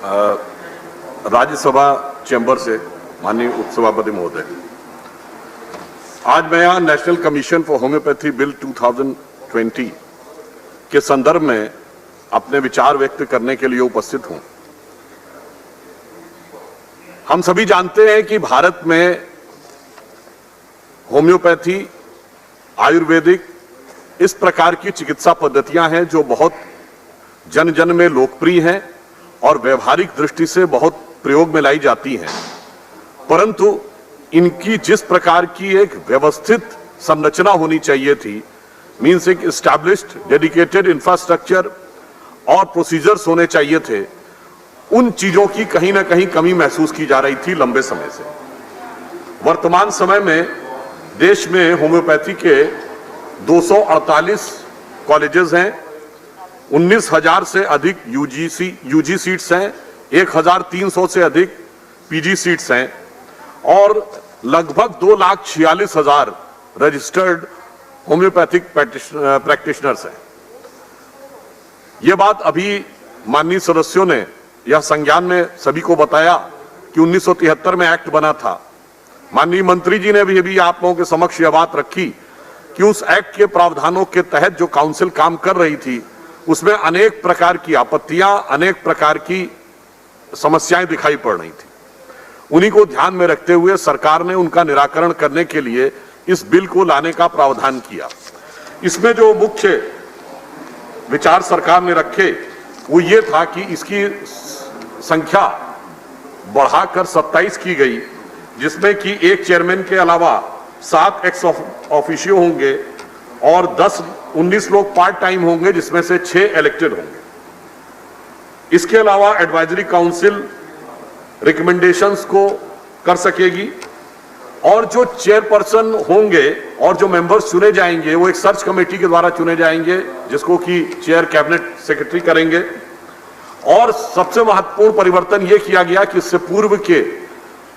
Rajya Sabha chamber से माननीय उपसभापति महोदय, आज मैं यहाँ national commission for homeopathy bill 2020 के संदर्भ में अपने विचार व्यक्त करने के लिए उपस्थित हूँ। हम सभी जानते हैं कि भारत में होम्योपैथी, आयुर्वेदिक इस प्रकार की चिकित्सा पद्धतियां हैं जो बहुत जन जन में लोकप्रिय हैं और व्यवहारिक दृष्टि से बहुत प्रयोग में लाई जाती हैं, परंतु इनकी जिस प्रकार की एक व्यवस्थित संरचना होनी चाहिए थी, मीन्स एक एस्टैब्लिश्ड डेडिकेटेड इंफ्रास्ट्रक्चर और प्रोसीजर्स होने चाहिए थे, उन चीजों की कहीं ना कहीं कमी महसूस की जा रही थी लंबे समय से। वर्तमान समय में देश में होम्योपैथी के 248 कॉलेजेस हैं, 19,000 से अधिक यूजी सीट्स हैं, 1,300 से अधिक पीजी सीट्स हैं और लगभग 2,46,000 रजिस्टर्ड होम्योपैथिक प्रैक्टिशनर्स हैं। यह बात अभी माननीय सदस्यों ने यह संज्ञान में सभी को बताया कि 1973 में एक्ट बना था। माननीय मंत्री जी ने भी अभी आप लोगों के समक्ष यह बात रखी कि उस एक्ट के प्रावधानों के तहत जो काउंसिल काम कर रही थी उसमें अनेक प्रकार की आपत्तियां, अनेक प्रकार की समस्याएं दिखाई पड़ रही थी। उन्हीं को ध्यान में रखते हुए सरकार ने उनका निराकरण करने के लिए इस बिल को लाने का प्रावधान किया। इसमें जो मुख्य विचार सरकार ने रखे वो ये था कि इसकी संख्या बढ़ाकर 27 की गई, जिसमें कि एक चेयरमैन के अलावा 7 एक्स ऑफिशियो होंगे और 19 लोग पार्ट टाइम होंगे, जिसमें से 6 इलेक्टेड होंगे। इसके अलावा एडवाइजरी काउंसिल रिकमेंडेशंस को कर सकेगी और जो चेयरपर्सन होंगे और जो मेंबर्स चुने जाएंगे वो एक सर्च कमेटी के द्वारा चुने जाएंगे, जिसको कि चेयर कैबिनेट सेक्रेटरी करेंगे। और सबसे महत्वपूर्ण परिवर्तन यह किया गया कि इससे पूर्व के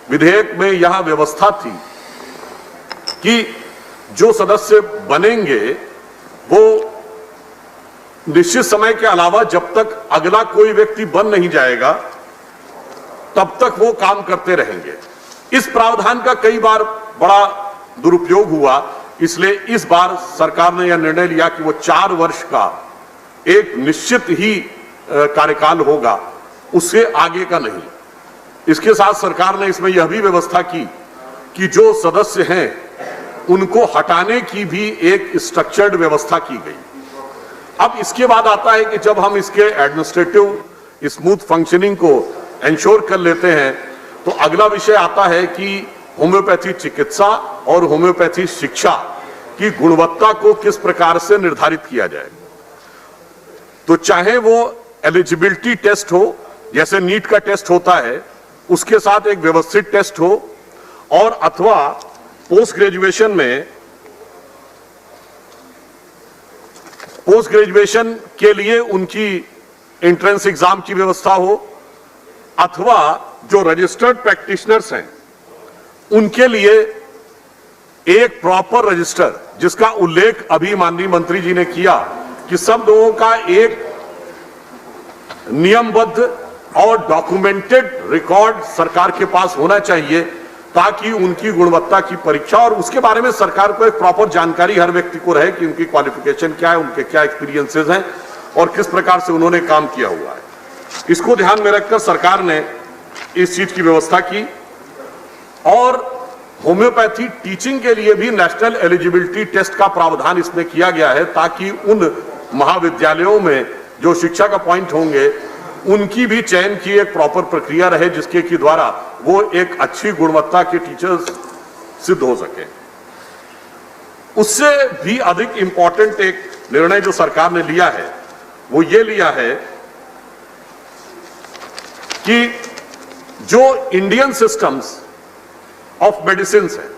विधेयक में यह व्यवस्था थी कि जो सदस्य बनेंगे वो निश्चित समय के अलावा जब तक अगला कोई व्यक्ति बन नहीं जाएगा तब तक वो काम करते रहेंगे। इस प्रावधान का कई बार बड़ा दुरुपयोग हुआ, इसलिए इस बार सरकार ने यह निर्णय लिया कि वो 4 वर्ष का एक निश्चित ही कार्यकाल होगा, उससे आगे का नहीं। इसके साथ सरकार ने इसमें यह भी व्यवस्था की कि जो सदस्य हैं उनको हटाने की भी एक स्ट्रक्चर्ड व्यवस्था की गई। अब इसके बाद आता है कि जब हम इसके एडमिनिस्ट्रेटिव स्मूथ फंक्शनिंग को इंश्योर कर लेते हैं तो अगला विषय आता है कि होम्योपैथी चिकित्सा और होम्योपैथी शिक्षा की गुणवत्ता को किस प्रकार से निर्धारित किया जाए। तो चाहे वो एलिजिबिलिटी टेस्ट हो, जैसे नीट का टेस्ट होता है, उसके साथ एक व्यवस्थित टेस्ट हो, और अथवा पोस्ट ग्रेजुएशन के लिए उनकी एंट्रेंस एग्जाम की व्यवस्था हो, अथवा जो रजिस्टर्ड प्रैक्टिशनर्स हैं उनके लिए एक प्रॉपर रजिस्टर, जिसका उल्लेख अभी माननीय मंत्री जी ने किया कि सब लोगों का एक नियमबद्ध और डॉक्यूमेंटेड रिकॉर्ड सरकार के पास होना चाहिए, ताकि उनकी गुणवत्ता की परीक्षा और उसके बारे में सरकार को एक प्रॉपर जानकारी हर व्यक्ति को रहे कि उनकी क्वालिफिकेशन क्या है, उनके क्या एक्सपीरियंसेस हैं और किस प्रकार से उन्होंने काम किया हुआ है। इसको ध्यान में रखकर सरकार ने इस चीज की व्यवस्था की। और होम्योपैथी टीचिंग के लिए भी नेशनल एलिजिबिलिटी टेस्ट का प्रावधान इसमें किया गया है, ताकि उन महाविद्यालयों में जो शिक्षा का पॉइंट होंगे उनकी भी चयन की एक प्रॉपर प्रक्रिया रहे, जिसके की द्वारा वो एक अच्छी गुणवत्ता के टीचर्स सिद्ध हो सके। उससे भी अधिक इंपॉर्टेंट एक निर्णय जो सरकार ने लिया है वो ये लिया है कि जो इंडियन सिस्टम्स ऑफ मेडिसिन है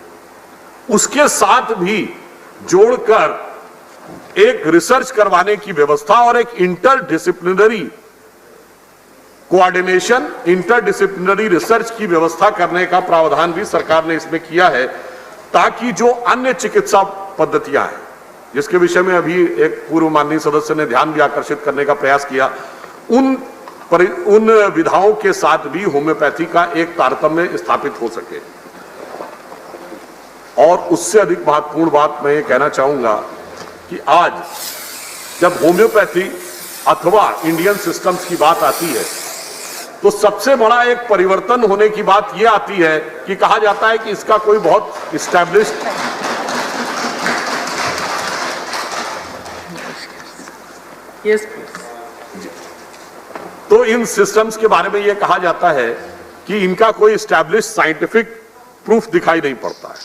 उसके साथ भी जोड़कर एक रिसर्च करवाने की व्यवस्था और एक इंटरडिसिप्लिनरी कोऑर्डिनेशन, इंटरडिसिप्लिनरी रिसर्च की व्यवस्था करने का प्रावधान भी सरकार ने इसमें किया है, ताकि जो अन्य चिकित्सा पद्धतियां हैं, जिसके विषय में अभी एक पूर्व माननीय सदस्य ने ध्यान भी आकर्षित करने का प्रयास किया, उन पर उन विधाओं के साथ भी होम्योपैथी का एक तारतम्य स्थापित हो सके। और उससे अधिक महत्वपूर्ण बात मैं ये कहना चाहूंगा कि आज जब होम्योपैथी अथवा इंडियन सिस्टम्स की बात आती है तो सबसे बड़ा एक परिवर्तन होने की बात यह आती है कि कहा जाता है कि इसका कोई बहुत इस्टेब्लिश्ड तो इन सिस्टम्स के बारे में यह कहा जाता है कि इनका कोई इस्टेब्लिश्ड साइंटिफिक प्रूफ दिखाई नहीं पड़ता है।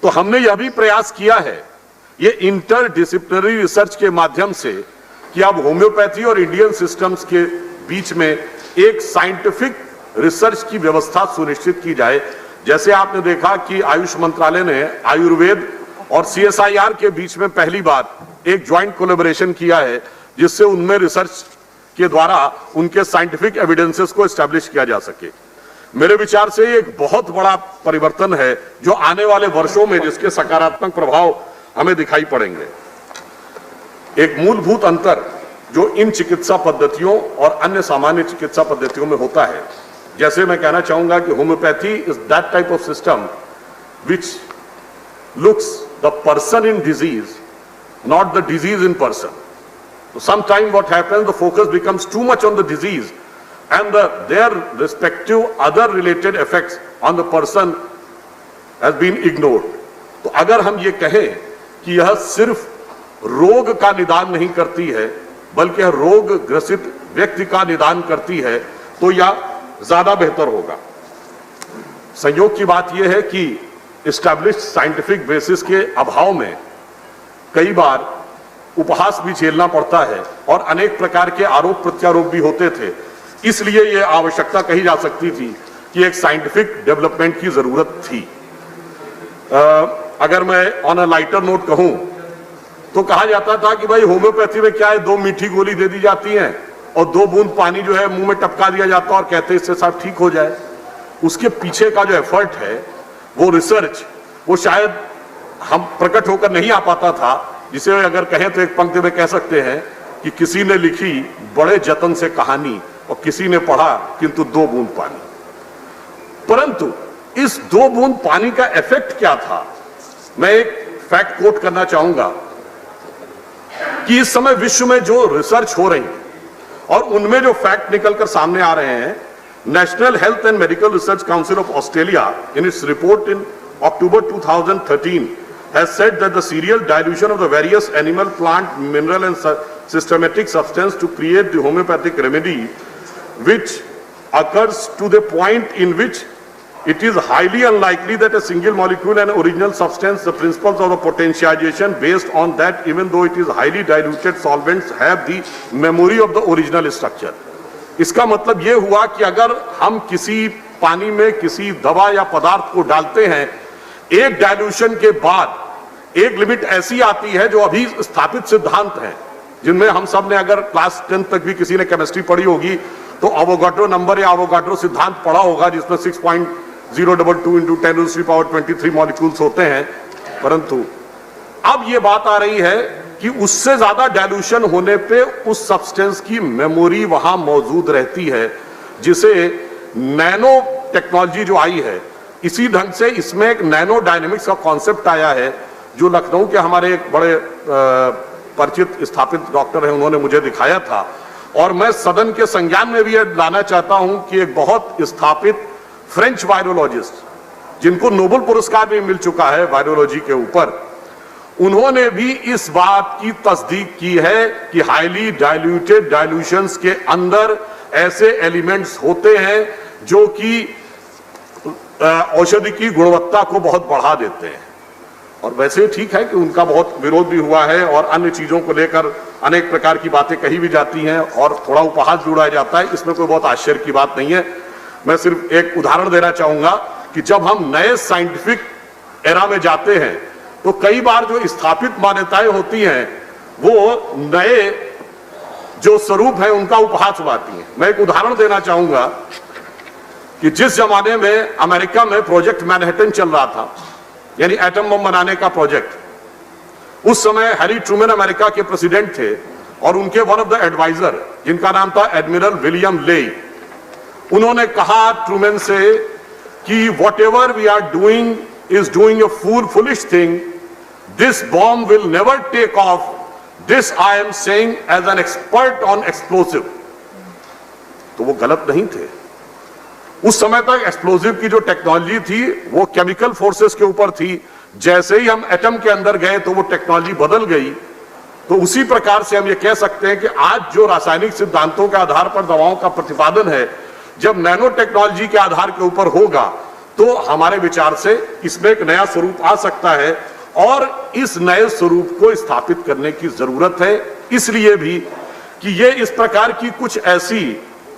तो हमने यह भी प्रयास किया है ये इंटरडिसिप्लिनरी रिसर्च के माध्यम से कि अब होम्योपैथी और इंडियन सिस्टम्स के बीच में एक साइंटिफिक रिसर्च की व्यवस्था सुनिश्चित की जाए। जैसे आपने देखा कि आयुष मंत्रालय ने आयुर्वेद और CSIR के बीच में पहली बार एक ज्वाइंट कोलैबोरेशन किया है जिससे उनमें रिसर्च के द्वारा उनके साइंटिफिक एविडेंसेस को एस्टैब्लिश किया जा सके। मेरे विचार से एक बहुत बड़ा परिवर्तन है जो आने वाले वर्षों में जिसके सकारात्मक प्रभाव हमें दिखाई पड़ेंगे। एक मूलभूत अंतर जो इन चिकित्सा पद्धतियों और अन्य सामान्य चिकित्सा पद्धतियों में होता है, जैसे मैं कहना चाहूंगा कि homeopathy is that type of system which looks the person in disease, not the disease in person. So sometimes what happens, the focus becomes too much on the disease and their respective other related effects on the person has been ignored. तो अगर हम ये कहें कि यह सिर्फ रोग का निदान नहीं करती है बल्कि यह रोग ग्रसित व्यक्ति का निदान करती है तो यह ज्यादा बेहतर होगा। संयोग की बात यह है कि एस्टैब्लिश्ड साइंटिफिक बेसिस के अभाव में कई बार उपहास भी झेलना पड़ता है और अनेक प्रकार के आरोप प्रत्यारोप भी होते थे। इसलिए यह आवश्यकता कही जा सकती थी कि एक साइंटिफिक डेवलपमेंट की जरूरत थी। अगर मैं ऑन अ लाइटर नोट कहूं तो कहा जाता था कि भाई होम्योपैथी में क्या है, 2 मीठी गोली दे दी जाती है और 2 बूंद पानी जो है मुंह में टपका दिया जाता है और कहते हैं इससे सब ठीक हो जाए। उसके पीछे का जो एफर्ट है वो रिसर्च वो शायद हम प्रकट होकर नहीं आ पाता था, जिसे अगर कहें तो एक पंक्ति में कह सकते हैं कि किसी ने लिखी बड़े जतन से कहानी और किसी ने पढ़ा किंतु 2 बूंद पानी। परंतु इस 2 बूंद पानी का इफेक्ट क्या था, मैं एक फैक्ट कोट करना चाहूंगा कि इस समय विश्व में जो रिसर्च हो रही है और उनमें जो फैक्ट निकलकर सामने आ रहे हैं, national health and medical research council of Australia in its report in October 2013 has said that the serial dilution of the various animal, plant, mineral and systematic substance to create the homeopathic remedy, which occurs to the point in which it is highly unlikely that a single molecule and original substance, the principles of the potentiation based on that, even though it is highly diluted solvents, have the memory of the original structure. इसका मतलब ये हुआ कि अगर हम किसी पानी में किसी दवा या पदार्थ को डालते हैं, एक डाइल्यूशन के बाद एक लिमिट ऐसी आती है जो अभी स्थापित सिद्धांत हैं, जिनमें हम सब ने अगर क्लास 10 तक भी किसी ने केमिस्ट्री पढ़ी होगी तो एवोगाड्रो नंबर या एवोगाड्रो सिद्धांत पढ़ा होगा, जिसमें 6.022 into 10⁻23 मॉलिक्यूल्स होते हैं। परंतु अब ये बात आ रही है कि उससे ज्यादा डाइल्यूशन होने पे उस सब्सटेंस की मेमोरी वहां मौजूद रहती है, जिसे नैनो टेक्नोलॉजी जो आई है, इसी ढंग से इसमें एक नैनो डायनेमिक्स का कॉन्सेप्ट आया है जो लखनऊ के हमारे एक बड़े परिचित स्थापित डॉक्टर हैं, उन्होंने मुझे दिखाया था। और मैं सदन के संज्ञान में भी यह लाना चाहता हूं कि एक बहुत स्थापित फ्रेंच वायरोलॉजिस्ट जिनको नोबेल पुरस्कार भी मिल चुका है वायरोलॉजी के ऊपर, उन्होंने भी इस बात की तस्दीक की है कि हाईली डाइल्यूटेड डाइल्यूशंस के अंदर ऐसे एलिमेंट्स होते हैं जो कि औषधि की गुणवत्ता को बहुत बढ़ा देते हैं। और वैसे ठीक है कि उनका बहुत विरोध भी हुआ है और अन्य चीजों को लेकर अनेक प्रकार की बातें कही भी जाती हैं और थोड़ा उपहास भी उड़ाया जाता है, इसमें कोई बहुत आश्चर्य की बात नहीं है। मैं सिर्फ एक उदाहरण देना चाहूंगा कि जब हम नए साइंटिफिक एरा में जाते हैं तो कई बार जो स्थापित मान्यताएं होती हैं वो नए जो स्वरूप है उनका उपहास उड़ाती हैं। मैं एक उदाहरण देना चाहूंगा कि जिस जमाने में अमेरिका में प्रोजेक्ट मैनहट्टन चल रहा था, यानी एटम बम बनाने का प्रोजेक्ट, उस समय हैरी ट्रूमैन अमेरिका के प्रेसिडेंट थे और उनके वन ऑफ द एडवाइजर जिनका नाम था एडमिरल विलियम ले, उन्होंने कहा ट्रूमैन से कि whatever we are doing is doing a foolish thing, this bomb will never take off, this I am saying as an expert on explosive. तो वो गलत नहीं थे। उस समय तक एक्सप्लोसिव की जो टेक्नोलॉजी थी वो केमिकल फोर्सेस के ऊपर थी। जैसे ही हम एटम के अंदर गए तो वो टेक्नोलॉजी बदल गई। तो उसी प्रकार से हम ये कह सकते हैं कि आज जो रासायनिक सिद्धांतों के आधार पर दवाओं का प्रतिपादन है, जब नैनो टेक्नोलॉजी के आधार के ऊपर होगा तो हमारे विचार से इसमें एक नया स्वरूप आ सकता है और इस नए स्वरूप को स्थापित करने की जरूरत है। इसलिए भी कि ये इस प्रकार की कुछ ऐसी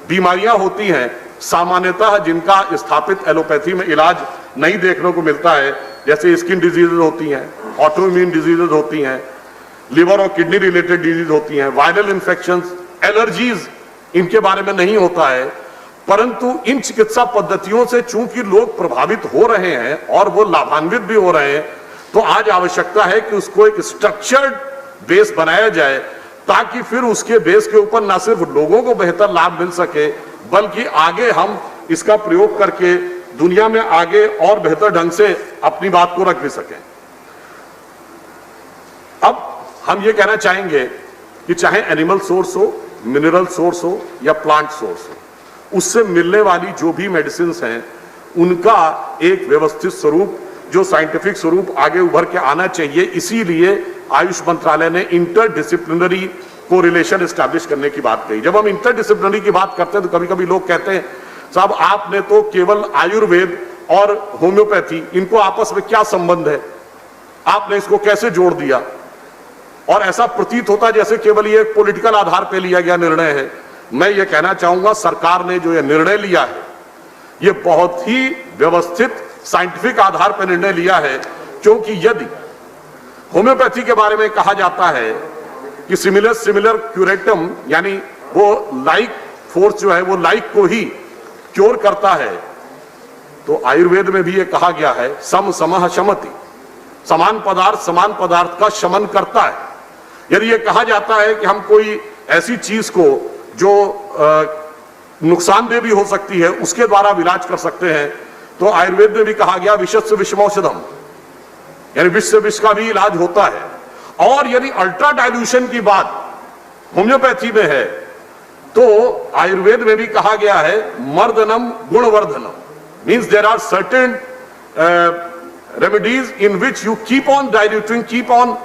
बीमारियां होती हैं सामान्यतः जिनका स्थापित एलोपैथी में इलाज नहीं देखने को मिलता है, जैसे स्किन डिजीजेज होती हैं, ऑटोइम्यून डिजीजेज होती हैं, लिवर और किडनी रिलेटेड डिजीज होती हैं, वायरल इंफेक्शंस, एलर्जीज, इनके बारे में नहीं होता है। परंतु इन चिकित्सा पद्धतियों से चूंकि लोग प्रभावित हो रहे हैं और वो लाभान्वित भी हो रहे हैं, तो आज आवश्यकता है कि उसको एक स्ट्रक्चर्ड बेस बनाया जाए ताकि फिर उसके बेस के ऊपर ना सिर्फ लोगों को बेहतर लाभ मिल सके बल्कि आगे हम इसका प्रयोग करके दुनिया में आगे और बेहतर ढंग से अपनी बात को रख भी सकें। अब हम ये कहना चाहेंगे कि चाहे एनिमल सोर्स हो, मिनरल सोर्स हो या प्लांट सोर्स हो, उससे मिलने वाली जो भी मेडिसिन हैं उनका एक व्यवस्थित स्वरूप, जो साइंटिफिक स्वरूप आगे उभर के आना चाहिए। इसीलिए आयुष मंत्रालय ने इंटरडिसिप्लिनरी कोरिलेशन एस्टैब्लिश करने की बात कही। जब हम इंटरडिसिप्लिनरी की बात करते हैं तो कभी कभी लोग कहते हैं साहब आपने तो केवल आयुर्वेद और होम्योपैथी, इनको आपस में क्या संबंध है, आपने इसको कैसे जोड़ दिया। और ऐसा प्रतीत होता जैसे केवल ये एक पॉलिटिकल आधार पर लिया गया निर्णय है। मैं ये कहना चाहूंगा सरकार ने जो ये निर्णय लिया है ये बहुत ही व्यवस्थित साइंटिफिक आधार पर निर्णय लिया है, क्योंकि यदि होम्योपैथी के बारे में कहा जाता है कि सिमिलर क्यूरेटम, यानी वो लाइक फोर्स जो है वो लाइक को ही क्योर करता है, तो आयुर्वेद में भी ये कहा गया है सम समः शमति, समान पदार्थ का शमन करता है। यदि ये कहा जाता है कि हम कोई ऐसी चीज को जो नुकसानदेह भी हो सकती है उसके द्वारा इलाज कर सकते हैं, तो आयुर्वेद में भी कहा गया विषस्य विषमौषधम, यानी विष से विष का भी इलाज होता है। और यदि अल्ट्रा डाइल्यूशन की बात होम्योपैथी में है तो आयुर्वेद में भी कहा गया है मर्दनम गुणवर्धनम, means there are certain remedies in which you keep on diluting, keep on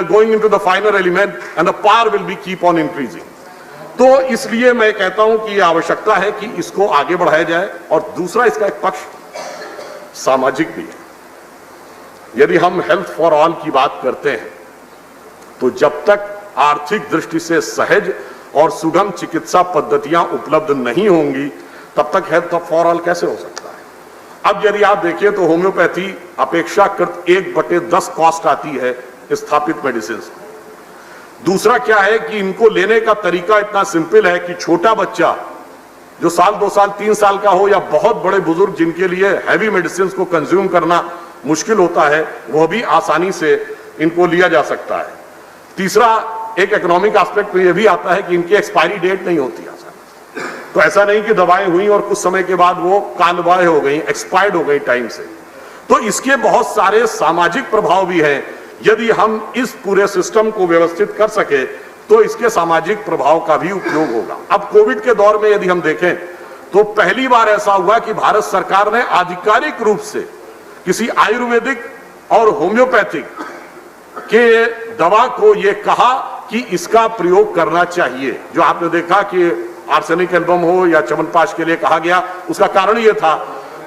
going into the finer element and the power will be keep on increasing। तो इसलिए मैं कहता हूं कि आवश्यकता है कि इसको आगे बढ़ाया जाए। और दूसरा इसका एक पक्ष सामाजिक भी है। यदि हम हेल्थ फॉर ऑल की बात करते हैं तो जब तक आर्थिक दृष्टि से सहज और सुगम चिकित्सा पद्धतियां उपलब्ध नहीं होंगी तब तक हेल्थ फॉर ऑल कैसे हो सकता है। अब यदि आप देखिए तो होम्योपैथी अपेक्षाकृत 1/10 कॉस्ट आती है स्थापित मेडिसिन। दूसरा क्या है कि इनको लेने का तरीका इतना सिंपल है कि छोटा बच्चा जो 1 साल 2 साल 3 साल का हो या बहुत बड़े बुजुर्ग जिनके लिए हैवी मेडिसिन को कंज्यूम करना मुश्किल होता है, वह भी आसानी से इनको लिया जा सकता है। तीसरा एक इकोनॉमिक एस्पेक्ट में यह भी आता है कि इनकी एक्सपायरी डेट नहीं होती आसानी। तो ऐसा नहीं कि दवाएं हुई और कुछ समय के बाद वो कालबाह्य हो गई, एक्सपायर्ड हो गई टाइम से। तो इसके बहुत सारे सामाजिक प्रभाव भी हैं। यदि हम इस पूरे सिस्टम को व्यवस्थित कर सके तो इसके सामाजिक प्रभाव का भी उपयोग होगा। अब कोविड के दौर में यदि हम देखें तो पहली बार ऐसा हुआ कि भारत सरकार ने आधिकारिक रूप से किसी आयुर्वेदिक और होम्योपैथिक के दवा को यह कहा कि इसका प्रयोग करना चाहिए। जो आपने देखा कि आर्सेनिक एल्बम हो या च्यवनप्राश के लिए कहा गया, उसका कारण यह था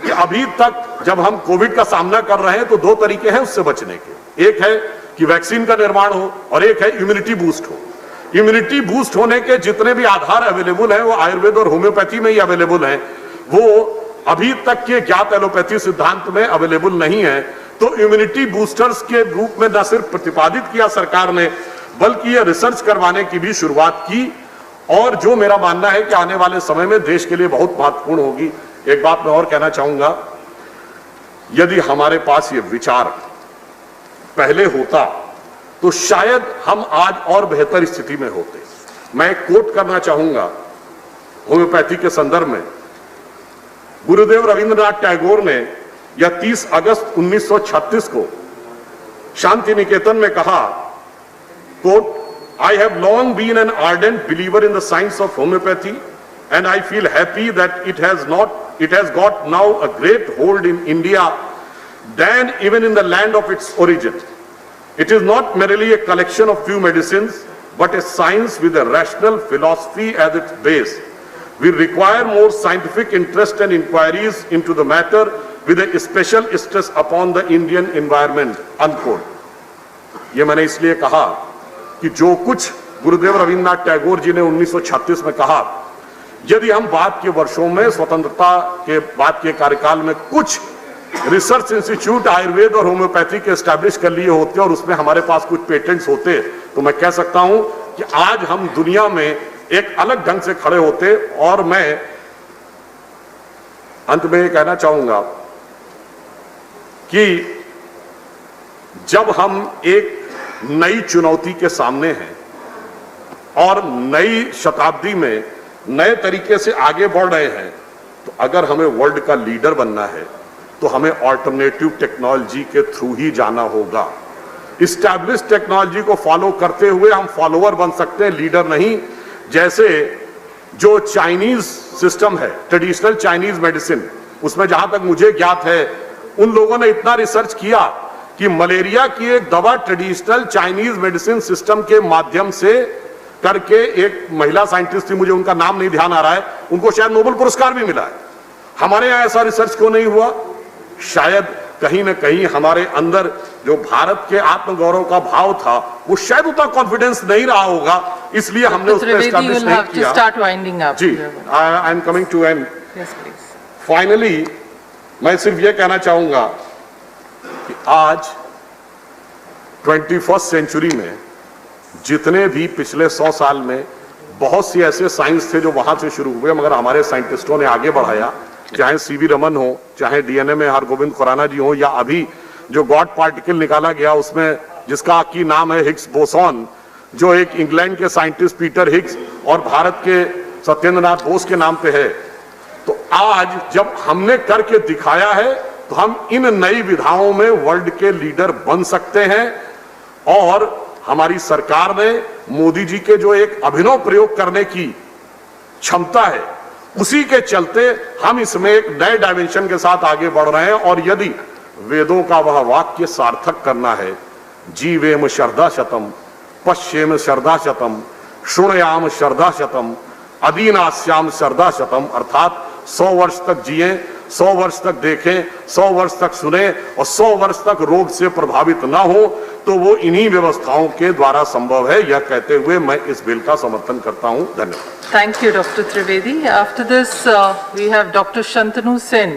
कि अभी तक जब हम कोविड का सामना कर रहे हैं तो 2 तरीके हैं उससे बचने के। एक है कि वैक्सीन का निर्माण हो और एक है इम्यूनिटी बूस्ट हो। इम्यूनिटी बूस्ट होने के जितने भी आधार अवेलेबल हैं वो आयुर्वेद और होम्योपैथी में ही अवेलेबल हैं, वो अभी तक के ज्ञात एलोपैथी सिद्धांत में अवेलेबल नहीं है। तो इम्यूनिटी बूस्टर्स के रूप में न सिर्फ प्रतिपादित किया सरकार ने बल्कि ये रिसर्च करवाने की भी शुरुआत की, और जो मेरा मानना है कि आने वाले समय में देश के लिए बहुत महत्वपूर्ण होगी। एक बात मैं और कहना चाहूंगा, यदि हमारे पास ये विचार पहले होता तो शायद हम आज और बेहतर स्थिति में होते। मैं कोट करना चाहूंगा होम्योपैथी के संदर्भ में। गुरुदेव रविंद्रनाथ टैगोर ने यह 30 अगस्त 1936 को शांति निकेतन में कहा, quote, I have long been an ardent believer in the science of homeopathy and I feel happy that it has got now a great hold in India than even in the land of its origin. It is not merely a collection of few medicines but a science with a rational philosophy as its base. We require more scientific interest and inquiries into the matter with a special stress upon the Indian environment, unquote. ये मैंने इसलिए कहा कि जो कुछ गुरुदेव रविंद्रनाथ टैगोर जी ने 1936 में कहा, यदि हम बाद के वर्षों में स्वतंत्रता के बाद के कार्यकाल में कुछ रिसर्च इंस्टीट्यूट आयुर्वेद और होम्योपैथी के एस्टैब्लिश कर लिए होते और उसमें हमारे पास कुछ पेटेंट्स होते, तो मैं कह सकता हूं कि आज हम दुनिया में एक अलग ढंग से खड़े होते। और मैं अंत में ये कहना चाहूंगा कि जब हम एक नई चुनौती के सामने हैं और नई शताब्दी में नए तरीके से आगे बढ़ रहे हैं, तो अगर हमें वर्ल्ड का लीडर बनना है तो हमें ऑल्टरनेटिव टेक्नोलॉजी के थ्रू ही जाना होगा। इस्टैब्लिश टेक्नोलॉजी को फॉलो करते हुए हम फॉलोअर बन सकते हैं, लीडर नहीं। जैसे जो चाइनीज सिस्टम है, ट्रेडिशनल चाइनीज मेडिसिन, उसमें जहां तक मुझे ज्ञात है उन लोगों ने इतना रिसर्च किया कि मलेरिया की एक दवा ट्रेडिशनल चाइनीज मेडिसिन सिस्टम के माध्यम से करके एक महिला साइंटिस्ट थी, मुझे उनका नाम नहीं ध्यान आ रहा है, उनको शायद नोबेल पुरस्कार भी मिला है। हमारे यहां ऐसा रिसर्च क्यों नहीं हुआ? शायद कहीं ना कहीं हमारे अंदर जो भारत के आत्मगौरव का भाव था वो शायद उतना कॉन्फिडेंस नहीं रहा होगा, इसलिए हमने उसको एस्टैब्लिश नहीं किया। जी, I am coming to end. Finally मैं सिर्फ ये कहना चाहूंगा कि आज 21st सेंचुरी में जितने भी पिछले 100 साल में बहुत सी ऐसे साइंस थे जो वहां से शुरू हुए मगर हमारे साइंटिस्टों ने आगे बढ़ाया, चाहे सीवी रमन हो, चाहे डीएनए में हरगोविंद खुराना जी हो, या अभी जो गॉड पार्टिकल निकाला गया उसमें जिसका की नाम है हिग्स बोसॉन, जो एक इंग्लैंड के साइंटिस्ट पीटर हिग्स और भारत के सत्येंद्र नाथ बोस के नाम पे है। तो आज जब हमने करके दिखाया है तो हम इन नई विधाओं में वर्ल्ड के लीडर बन सकते हैं। और हमारी सरकार ने मोदी जी के जो एक अभिनव प्रयोग करने की क्षमता है, उसी के चलते हम इसमें एक नए डायमेंशन के साथ आगे बढ़ रहे हैं। और यदि वेदों का वह वाक्य सार्थक करना है, जीवेम श्रद्धा शतम, पश्येम श्रद्धा शतम, शृणयाम श्रद्धा शतम, अदीनास्याम श्रद्धा शतम, अर्थात 100 वर्ष तक जिए, 100 वर्ष तक देखें, 100 वर्ष तक सुने और 100 वर्ष तक रोग से प्रभावित ना हो, तो वो इन्हीं व्यवस्थाओं के द्वारा संभव है। यह कहते हुए मैं इस बिल का समर्थन करता हूं। धन्यवाद। Thank you, Dr. Trivedi. After this, we have Dr. Shantanu Sen.